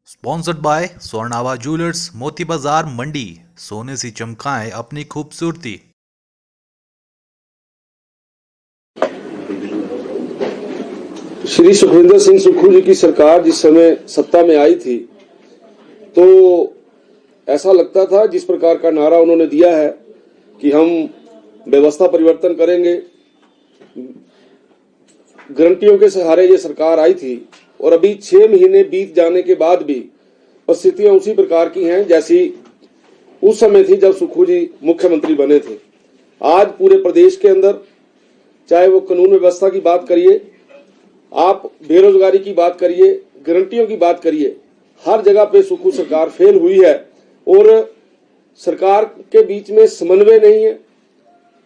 Sponsored by स्वर्णावा jewellers, मोती बाजार, मंडी। सोने से चमकाएं अपनी खूबसूरती। श्री सुखविंदर सिंह सुक्खू जी की सरकार जिस समय सत्ता में आई थी तो ऐसा लगता था, जिस प्रकार का नारा उन्होंने दिया है कि हम व्यवस्था परिवर्तन करेंगे, गारंटियों के सहारे ये सरकार आई थी और अभी 6 महीने बीत जाने के बाद भी परिस्थितियां उसी प्रकार की हैं जैसी उस समय थी जब सुक्खू जी मुख्यमंत्री बने थे। आज पूरे प्रदेश के अंदर चाहे वो कानून व्यवस्था की बात करिए, आप बेरोजगारी की बात करिए, गारंटियों की बात करिए, हर जगह पे सुक्खू सरकार फेल हुई है और सरकार के बीच में समन्वय नहीं है।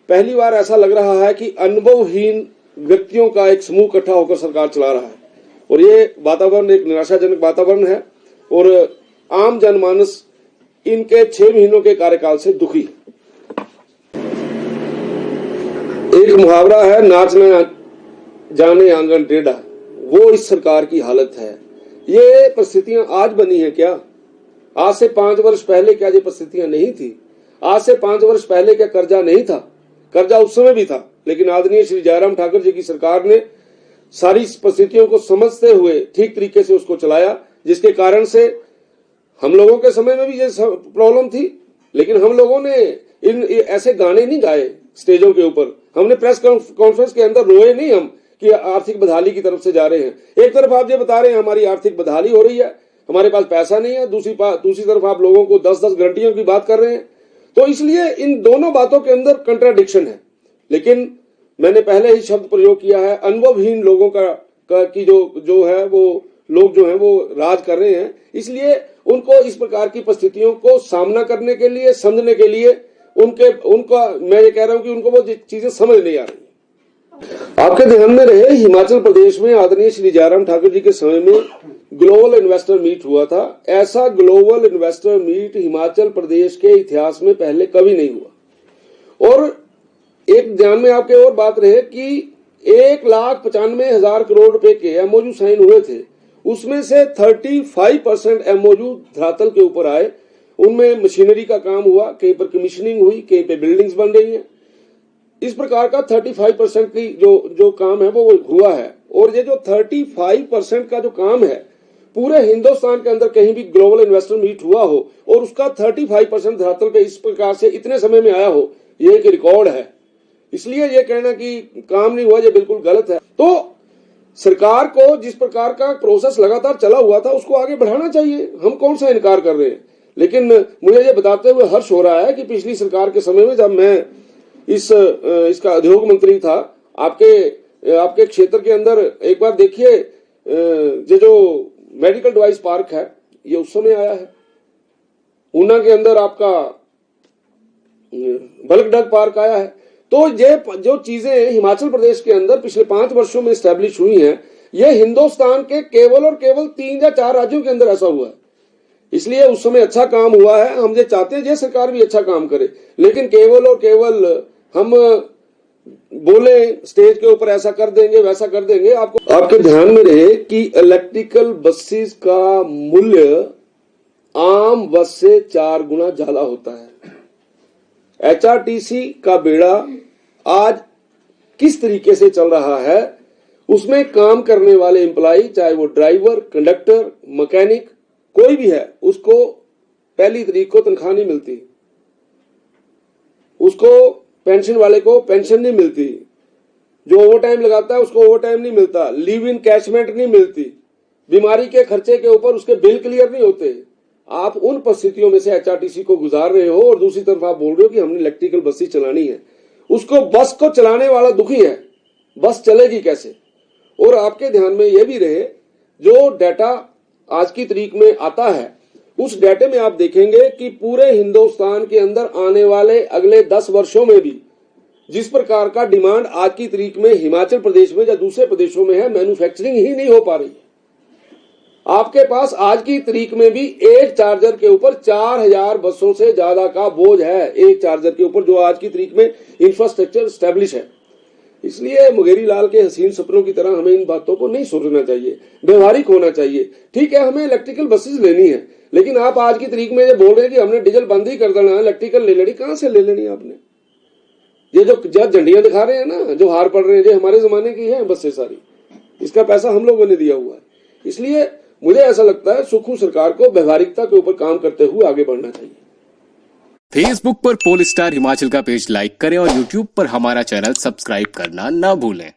पहली बार ऐसा लग रहा है कि अनुभवहीन व्यक्तियों का एक समूह इकट्ठा होकर सरकार चला रहा है और ये वातावरण एक निराशाजनक वातावरण है और आम जनमानस इनके 6 महीनों के कार्यकाल से दुखी है। एक मुहावरा है, नाचना जाने आंगन टेढ़ा, वो इस सरकार की हालत है। ये परिस्थितियां आज बनी है क्या? आज से 5 वर्ष पहले क्या ये परिस्थितियां नहीं थी? आज से 5 वर्ष पहले क्या कर्जा नहीं था? कर्जा उस समय भी था, लेकिन आदरणीय श्री जयराम ठाकुर जी की सरकार ने सारी परिस्थितियों को समझते हुए ठीक तरीके से उसको चलाया, जिसके कारण से हम लोगों के समय में भी ये प्रॉब्लम थी, लेकिन हम लोगों ने इन ऐसे गाने नहीं गाए स्टेजों के ऊपर। हमने प्रेस कॉन्फ्रेंस के अंदर रोए नहीं हम कि आर्थिक बदहाली की तरफ से जा रहे हैं। एक तरफ आप ये बता रहे हैं हमारी आर्थिक बदहाली हो रही है, हमारे पास पैसा नहीं है, दूसरी तरफ आप लोगों को 10-10 गारंटियों की बात कर रहे हैं। तो इसलिए इन दोनों बातों के अंदर कंट्राडिक्शन है। लेकिन मैंने पहले ही शब्द प्रयोग किया है, अनुभवहीन लोगों की जो है वो लोग जो है वो राज कर रहे हैं, इसलिए उनको इस प्रकार की परिस्थितियों को सामना करने के लिए, समझने के लिए उनका मैं ये कह रहा हूं कि उनको वो चीजें समझ नहीं आ रही। आपके ध्यान में रहे, हिमाचल प्रदेश में आदरणीय श्री जयराम ठाकुर जी के समय में ग्लोबल इन्वेस्टर मीट हुआ था। ऐसा global investor meet Himachal Pradesh के इतिहास में पहले कभी नहीं हुआ। और एक ध्यान में आपके और बात रहे कि 1,95,000 करोड़ रुपए के एमओयू साइन हुए थे, उसमें से 35% एमओयू धरातल के ऊपर आए। उनमें मशीनरी का काम हुआ, कहीं पर कमीशनिंग हुई, कहीं पे बिल्डिंग्स बन रही हैं। इस प्रकार का 35% की जो काम है वो हुआ है। और ये जो 35% का जो काम है, पूरे हिंदुस्तान के अंदर कहीं भी ग्लोबल इन्वेस्टर मीट हुआ हो और उसका 35% धरातल पे इस प्रकार से इतने समय में आया हो, ये एक रिकॉर्ड है। इसलिए ये कहना कि काम नहीं हुआ, ये बिल्कुल गलत है। तो सरकार को जिस प्रकार का प्रोसेस लगातार चला हुआ था उसको आगे बढ़ाना चाहिए, हम कौन सा इनकार कर रहे हैं। लेकिन मुझे ये बताते हुए हर्ष हो रहा है कि पिछली सरकार के समय में जब मैं इसका उद्योग मंत्री था, आपके क्षेत्र के अंदर एक बार देखिए, ये जो मेडिकल डिवाइस पार्क है ये उस समय आया है। ऊना के अंदर आपका बल्क ड्रग पार्क आया है। तो ये जो चीजें हिमाचल प्रदेश के अंदर पिछले 5 वर्षों में स्टैब्लिश हुई हैं, ये हिंदुस्तान के केवल और केवल 3 या 4 राज्यों के अंदर ऐसा हुआ है। इसलिए उस समय अच्छा काम हुआ है। हम ये चाहते हैं ये सरकार भी अच्छा काम करे, लेकिन केवल और केवल हम बोले स्टेज के ऊपर ऐसा कर देंगे वैसा कर देंगे। आपके ध्यान में रहे कि इलेक्ट्रिकल बसेस का मूल्य आम बस से 4 गुना ज्यादा होता है। एचआरटीसी का बेड़ा आज किस तरीके से चल रहा है, उसमें काम करने वाले एम्प्लॉय, चाहे वो ड्राइवर, कंडक्टर, मैकेनिक, कोई भी है, उसको पहली तारीख को तनख्वाह नहीं मिलती, उसको पेंशन वाले को पेंशन नहीं मिलती, जो ओवर टाइम लगाता है उसको ओवर टाइम नहीं मिलता, लीव इन कैशमेंट नहीं मिलती, बीमारी के खर्चे के ऊपर उसके बिल क्लियर नहीं होते। आप उन परिस्थितियों में से एचआरटीसी को गुजार रहे हो और दूसरी तरफ आप बोल रहे हो कि हमने इलेक्ट्रिकल बसें चलानी है। उसको बस को चलाने वाला दुखी है, बस चलेगी कैसे? और आपके ध्यान में यह भी रहे, जो डाटा आज की तारीख में आता है उस डाटे में आप देखेंगे कि पूरे हिंदुस्तान के अंदर आने वाले अगले 10 वर्षों में भी जिस प्रकार का डिमांड आज की तारीख में हिमाचल प्रदेश में या दूसरे प्रदेशों में है, मैन्युफैक्चरिंग ही नहीं हो पा रही। आपके पास आज की तारीख में भी एक चार्जर के ऊपर 4,000 बसों से ज्यादा का बोझ है, एक चार्जर के ऊपर, जो आज की तारीख में इंफ्रास्ट्रक्चर स्टैब्लिश है। इसलिए मुंगेरी लाल के हसीन सपनों की तरह हमें इन बातों को नहीं सोचना चाहिए, व्यवहारिक होना चाहिए। ठीक है, हमें इलेक्ट्रिकल बसेस लेनी है, लेकिन आप आज की तारीख में ये बोल रहे हैं कि हमने डीजल बंद ही कर देना, इलेक्ट्रिकल ले लेनी। कहां से ले लेनी आपने? ये जो झंडियां दिखा रहे हैं ना, जो हार पड़ रहे हैं, ये हमारे जमाने की है बसें सारी, इसका पैसा हम लोगों ने दिया हुआ है। इसलिए मुझे ऐसा लगता है सुखू सरकार को व्यवहारिकता के ऊपर काम करते हुए आगे बढ़ना चाहिए। फेसबुक पर पोल स्टार हिमाचल का पेज लाइक करें और यूट्यूब पर हमारा चैनल सब्सक्राइब करना ना भूलें।